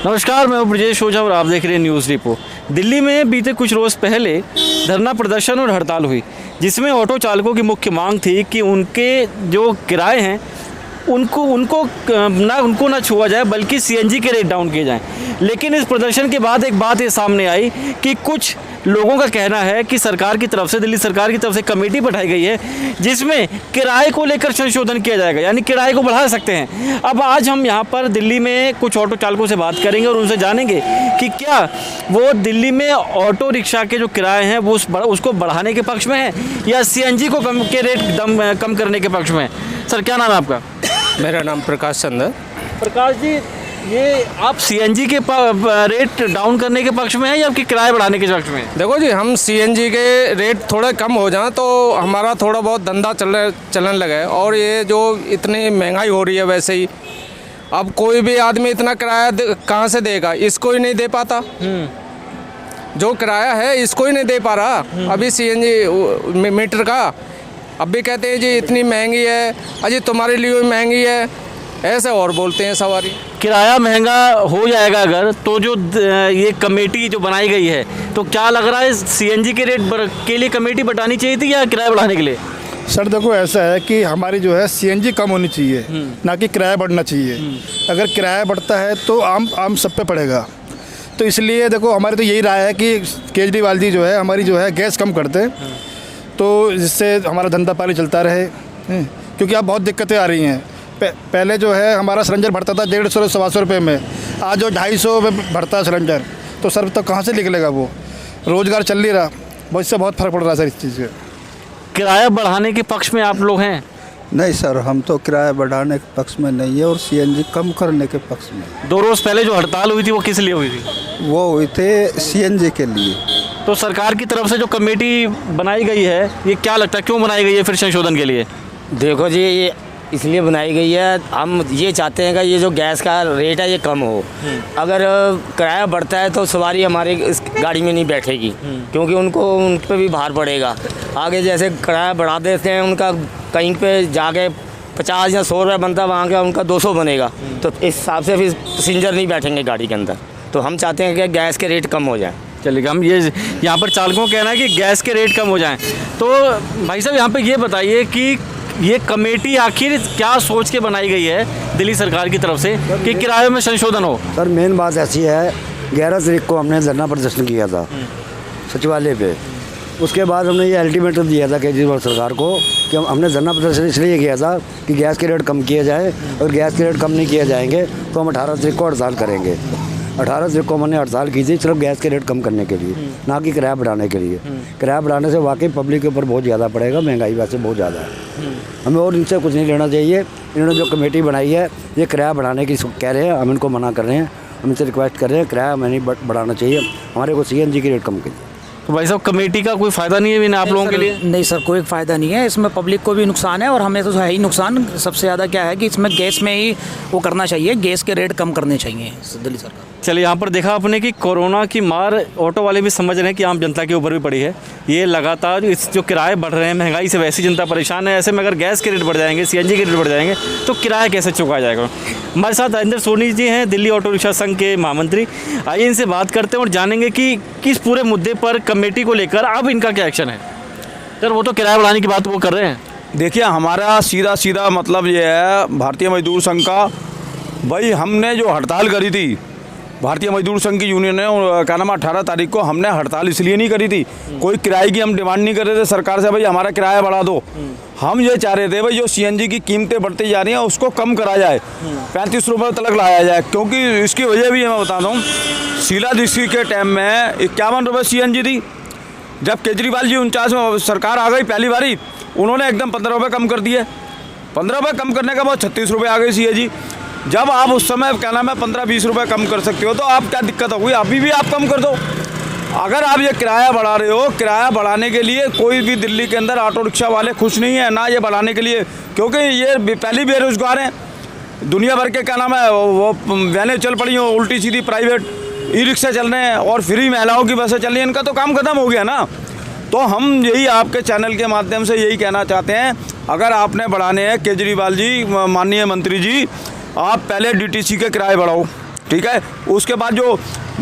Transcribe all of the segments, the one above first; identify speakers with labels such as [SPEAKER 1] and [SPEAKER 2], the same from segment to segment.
[SPEAKER 1] नमस्कार, मैं ब्रजेश ओझा और आप देख रहे हैं न्यूज़ रिपो। दिल्ली में बीते कुछ रोज़ पहले धरना प्रदर्शन और हड़ताल हुई, जिसमें ऑटो चालकों की मुख्य मांग थी कि उनके जो किराए हैं उनको ना छुआ जाए, बल्कि सीएनजी के रेट डाउन किए जाएं। लेकिन इस प्रदर्शन के बाद एक बात ये सामने आई कि कुछ लोगों का कहना है कि सरकार की तरफ से, दिल्ली सरकार की तरफ से कमेटी बैठाई गई है जिसमें किराए को लेकर संशोधन किया जाएगा, यानी किराए को बढ़ा सकते हैं। अब आज हम यहाँ पर दिल्ली में कुछ ऑटो चालकों से बात करेंगे और उनसे जानेंगे कि क्या वो दिल्ली में ऑटो रिक्शा के जो किराए हैं वो उसको बढ़ाने के पक्ष में है या सीएनजी को कम करने के पक्ष में है। सर, क्या नाम है आपका?
[SPEAKER 2] मेरा नाम प्रकाश चंद्र।
[SPEAKER 1] प्रकाश जी, ये आप सीएनजी के रेट डाउन करने के पक्ष में है या आपके किराए बढ़ाने के पक्ष में?
[SPEAKER 2] देखो जी, हम सीएनजी के रेट थोड़े कम हो जाएं तो हमारा थोड़ा बहुत धंधा चलने लगे। और ये जो इतनी महंगाई हो रही है, वैसे ही अब कोई भी आदमी इतना किराया कहाँ से देगा? इसको ही नहीं दे पाता। जो किराया है इसको ही नहीं दे पा रहा। अभी सीएनजी मीटर का अब भी कहते हैं जी इतनी महंगी है, अजी तुम्हारे लिए महंगी है, ऐसे और बोलते हैं सवारी।
[SPEAKER 1] किराया महंगा हो जाएगा अगर, तो जो ये कमेटी जो बनाई गई है, तो क्या लग रहा है सीएनजी के रेट के लिए कमेटी बैठानी चाहिए थी या किराया बढ़ाने के लिए?
[SPEAKER 3] सर देखो, ऐसा है कि हमारी जो है सीएनजी कम होनी चाहिए, ना कि किराया बढ़ना चाहिए। अगर किराया बढ़ता है तो आम सब पे पड़ेगा। तो इसलिए देखो, हमारी तो यही राय है कि केजरीवाल जी जो है हमारी जो है गैस कम कर दें, तो जिससे हमारा धंधा पानी चलता रहे। क्योंकि अब बहुत दिक्कतें आ रही हैं। पहले जो है हमारा सिलेंडर भरता था 150 से 125 रुपये में, आज जो 250 में भरता है सिलेंडर, तो सर तो कहाँ से निकलेगा? वो रोज़गार चल नहीं रहा। इससे बहुत फ़र्क पड़ रहा है सर इस चीज़ से।
[SPEAKER 1] किराया बढ़ाने के पक्ष में आप लोग हैं?
[SPEAKER 4] नहीं सर, हम तो किराया बढ़ाने के पक्ष में नहीं है और सीएनजी कम करने के पक्ष में।
[SPEAKER 1] 2 रोज़ पहले जो हड़ताल हुई थी वो किस लिए हुई थी?
[SPEAKER 4] वो हुई थे सीएनजी के लिए।
[SPEAKER 1] तो सरकार की तरफ से जो कमेटी बनाई गई है, ये क्या लगता है क्यों बनाई गई है फिर संशोधन के लिए?
[SPEAKER 5] देखो जी, ये इसलिए बनाई गई है, हम ये चाहते हैं कि ये जो गैस का रेट है ये कम हो। अगर किराया बढ़ता है तो सवारी हमारे इस गाड़ी में नहीं बैठेगी, क्योंकि उन पर भी भार पड़ेगा। आगे जैसे किराया बढ़ा देते हैं, उनका कहीं पे जाके 50 या 100 रुपये बनता, वहाँ का उनका 200 बनेगा, तो इस हिसाब से फिर पैसेंजर नहीं बैठेंगे गाड़ी के अंदर। तो हम चाहते हैं कि गैस के रेट कम हो जाए।
[SPEAKER 1] चलिए, हम ये यहाँ पर चालकों का कहना है कि गैस के रेट कम हो जाएं। तो भाई साहब, यहाँ पे ये बताइए कि ये कमेटी आखिर क्या सोच के बनाई गई है दिल्ली सरकार की तरफ से कि किराए में संशोधन हो?
[SPEAKER 6] सर, मेन बात ऐसी है, 11 तारीख को हमने धरना प्रदर्शन किया था सचिवालय पे। उसके बाद हमने ये अल्टीमेटम दिया था केजरीवाल सरकार को कि हमने धरना प्रदर्शन इसलिए किया था कि गैस के रेट कम किए जाए, और गैस के रेट कम नहीं किए जाएंगे तो हम 18 तारीख को हड़ताल करेंगे। 18 तारीख को हमने हड़ताल की थी सिर्फ गैस के रेट कम करने के लिए, ना कि किराया बढ़ाने के लिए। किराया बढ़ाने से वाकई पब्लिक के ऊपर बहुत ज़्यादा पड़ेगा, महंगाई वैसे बहुत ज़्यादा है। हमें और इनसे कुछ नहीं लेना चाहिए। इन्होंने जो कमेटी बनाई है ये किराया बढ़ाने की कह रहे हैं, हम इनको मना कर रहे हैं, हम इनसे रिक्वेस्ट कर रहे हैं किराया हमें नहीं बढ़ाना चाहिए, हमारे को सीएनजी की रेट कम कीजिए।
[SPEAKER 1] तो भाई साहब, कमेटी का कोई फ़ायदा नहीं है बिना आप लोगों के लिए?
[SPEAKER 7] नहीं सर, कोई फ़ायदा नहीं है इसमें, पब्लिक को भी नुकसान है और हमें तो है ही नुकसान। सबसे ज़्यादा क्या है कि इसमें गैस में ही वो करना चाहिए, गैस के रेट कम करने चाहिए दिल्ली सरकार।
[SPEAKER 1] चलिए, यहाँ पर देखा आपने कि कोरोना की मार ऑटो वाले भी समझ रहे हैं कि आम जनता के ऊपर भी पड़ी है। ये लगातार इस जो किराए बढ़ रहे हैं, महंगाई से वैसी जनता परेशान है, ऐसे में अगर गैस के रेट बढ़ जाएंगे, सीएनजी के रेट बढ़ जाएंगे, तो किराया कैसे चुकाया जाएगा? हमारे साथ राजेंद्र सोनी जी हैं, दिल्ली ऑटो रिक्शा संघ के महामंत्री। आइए इनसे बात करते हैं और जानेंगे कि किस पूरे मुद्दे पर कमेटी को लेकर अब इनका क्या एक्शन है। सर, वो तो किराया बढ़ाने की बात वो कर रहे हैं।
[SPEAKER 8] देखिए, हमारा सीधा मतलब ये है, भारतीय मजदूर संघ का, भाई हमने जो हड़ताल करी थी, भारतीय मजदूर संघ की यूनियन ने, क्या नाम, 18 तारीख को हमने हड़ताल इसलिए नहीं करी थी, कोई किराए की हम डिमांड नहीं कर रहे थे सरकार से, भाई हमारा किराया बढ़ा दो। हम ये चाह रहे थे भाई जो सीएनजी की कीमतें बढ़ती जा रही हैं उसको कम करा जाए, 35 रुपये तक लाया जाए। क्योंकि इसकी वजह भी मैं बताता हूँ, शीला दीक्षित के टाइम में 51 रुपये सीएनजी थी। जब केजरीवाल जी 49 में सरकार आ गई पहली बारी, उन्होंने एकदम 15 रुपये कम कर दिए। 15 रुपये कम करने के बाद 36 रुपये आ गई सीएनजी। जब आप उस समय क्या नाम है 15-20 रुपये कम कर सकते हो, तो आप क्या दिक्कत होगी? अभी भी आप कम कर दो। अगर आप ये किराया बढ़ा रहे हो, किराया बढ़ाने के लिए कोई भी दिल्ली के अंदर ऑटो रिक्शा वाले खुश नहीं है ना ये बढ़ाने के लिए, क्योंकि ये पहली बेरोजगार हैं। दुनिया भर के क्या नाम है वो वैनें चल पड़ी हो, उल्टी सीधी प्राइवेट ई रिक्शा चल रहे हैं और फ्री महिलाओं की बसें चल रही हैं, इनका तो काम खत्म हो गया ना। तो हम यही आपके चैनल के माध्यम से यही कहना चाहते हैं, अगर आपने बढ़ाने हैं केजरीवाल जी, माननीय मंत्री जी, आप पहले डीटीसी के किराए बढ़ाओ, ठीक है। उसके बाद जो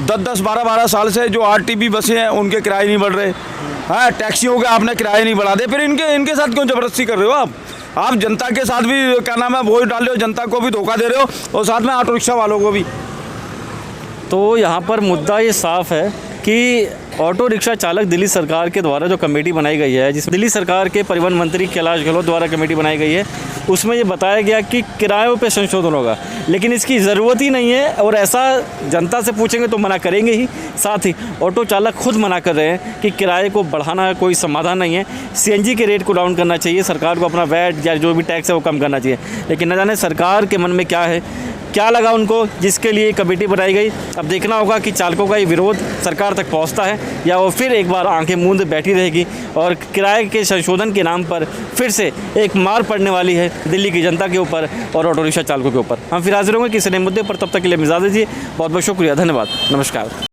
[SPEAKER 8] 10-10, 12-12 साल से जो आरटीबी बसें हैं उनके किराए नहीं बढ़ रहे, हाँ टैक्सियों के आपने किराए नहीं बढ़ा दे, फिर इनके साथ क्यों ज़बरदस्ती कर रहे हो आप जनता के साथ भी क्या नाम है वोट डाल रहे हो, जनता को भी धोखा दे रहे हो और साथ में ऑटो रिक्शा वालों को भी।
[SPEAKER 1] तो यहाँ पर मुद्दा ये साफ है कि ऑटो रिक्शा चालक दिल्ली सरकार के द्वारा जो कमेटी बनाई गई है, जिसमें दिल्ली सरकार के परिवहन मंत्री कैलाश गहलोत द्वारा कमेटी बनाई गई है, उसमें ये बताया गया कि किरायों पे संशोधन होगा, लेकिन इसकी ज़रूरत ही नहीं है और ऐसा जनता से पूछेंगे तो मना करेंगे ही। साथ ही ऑटो चालक खुद मना कर रहे हैं कि किराए को बढ़ाना कोई समाधान नहीं है, सीएनजी के रेट को डाउन करना चाहिए, सरकार को अपना वैट या जो भी टैक्स है वो कम करना चाहिए। लेकिन न जाने सरकार के मन में क्या है, क्या लगा उनको जिसके लिए कमेटी बनाई गई। अब देखना होगा कि चालकों का ये विरोध सरकार तक पहुंचता है या वो फिर एक बार आंखें मूंद बैठी रहेगी और किराए के संशोधन के नाम पर फिर से एक मार पड़ने वाली है दिल्ली की जनता के ऊपर और ऑटो रिक्शा चालकों के ऊपर। हम फिर हाजिर होंगे किसी नए मुद्दे पर, तब तक के लिए इजाज़त दीजिए। बहुत बहुत शुक्रिया, धन्यवाद, नमस्कार।